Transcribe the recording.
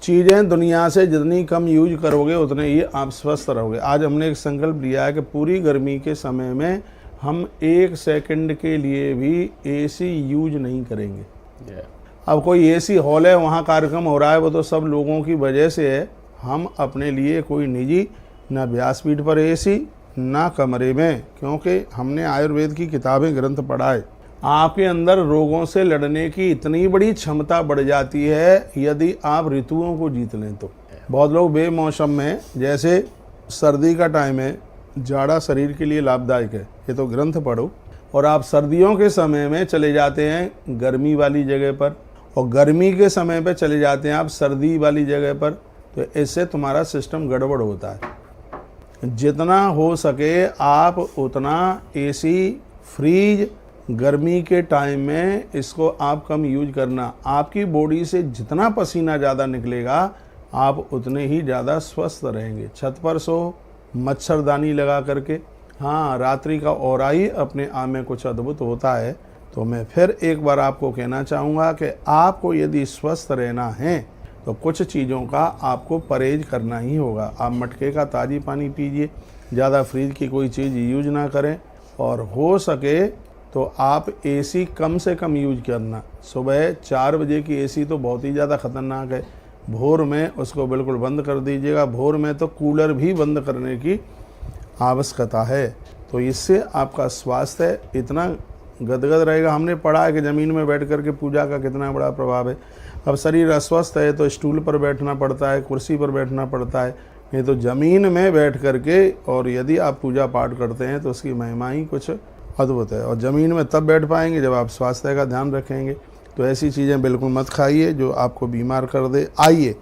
चीज़ें दुनिया से जितनी कम यूज करोगे उतने ही आप स्वस्थ रहोगे। आज हमने एक संकल्प लिया है कि पूरी गर्मी के समय में हम 1 सेकंड के लिए भी एसी यूज नहीं करेंगे। अब कोई एसी हॉल है, वहाँ कार्यक्रम हो रहा है, वो तो सब लोगों की वजह से है। हम अपने लिए कोई निजी ना व्यासपीठ पर एसी ना कमरे में, क्योंकि हमने आयुर्वेद की किताबें ग्रंथ पढ़ा है। आपके अंदर रोगों से लड़ने की इतनी बड़ी क्षमता बढ़ जाती है यदि आप ऋतुओं को जीत लें तो। बहुत लोग बेमौसम में, जैसे सर्दी का टाइम है, जाड़ा शरीर के लिए लाभदायक है, ये तो ग्रंथ पढ़ो, और आप सर्दियों के समय में चले जाते हैं गर्मी वाली जगह पर, और गर्मी के समय पे चले जाते हैं आप सर्दी वाली जगह पर, तो इससे तुम्हारा सिस्टम गड़बड़ होता है। जितना हो सके आप उतना एसी, फ्रीज गर्मी के टाइम में इसको आप कम यूज करना। आपकी बॉडी से जितना पसीना ज़्यादा निकलेगा आप उतने ही ज़्यादा स्वस्थ रहेंगे। छत पर सो, मच्छरदानी लगा करके। हाँ, रात्रि का ऑरा ही अपने आप में कुछ अद्भुत होता है। तो मैं फिर एक बार आपको कहना चाहूँगा कि आपको यदि स्वस्थ रहना है तो कुछ चीज़ों का आपको परहेज करना ही होगा। आप मटके का ताज़ी पानी पीजिए, ज़्यादा फ्रिज की कोई चीज़ यूज ना करें, और हो सके तो आप एसी कम से कम यूज करना। सुबह 4 बजे की एसी तो बहुत ही ज़्यादा ख़तरनाक है, भोर में उसको बिल्कुल बंद कर दीजिएगा। भोर में तो कूलर भी बंद करने की आवश्यकता है। तो इससे आपका स्वास्थ्य इतना गदगद रहेगा। हमने पढ़ा है कि ज़मीन में बैठ कर के पूजा का कितना बड़ा प्रभाव है। अब शरीर अस्वस्थ है तो स्टूल पर बैठना पड़ता है, कुर्सी पर बैठना पड़ता है, नहीं तो ज़मीन में बैठ कर के और यदि आप पूजा पाठ करते हैं तो उसकी महिमा ही कुछ अद्भुत है। और ज़मीन में तब बैठ पाएंगे जब आप स्वास्थ्य का ध्यान रखेंगे। तो ऐसी चीज़ें बिल्कुल मत खाइए जो आपको बीमार कर दे। आइए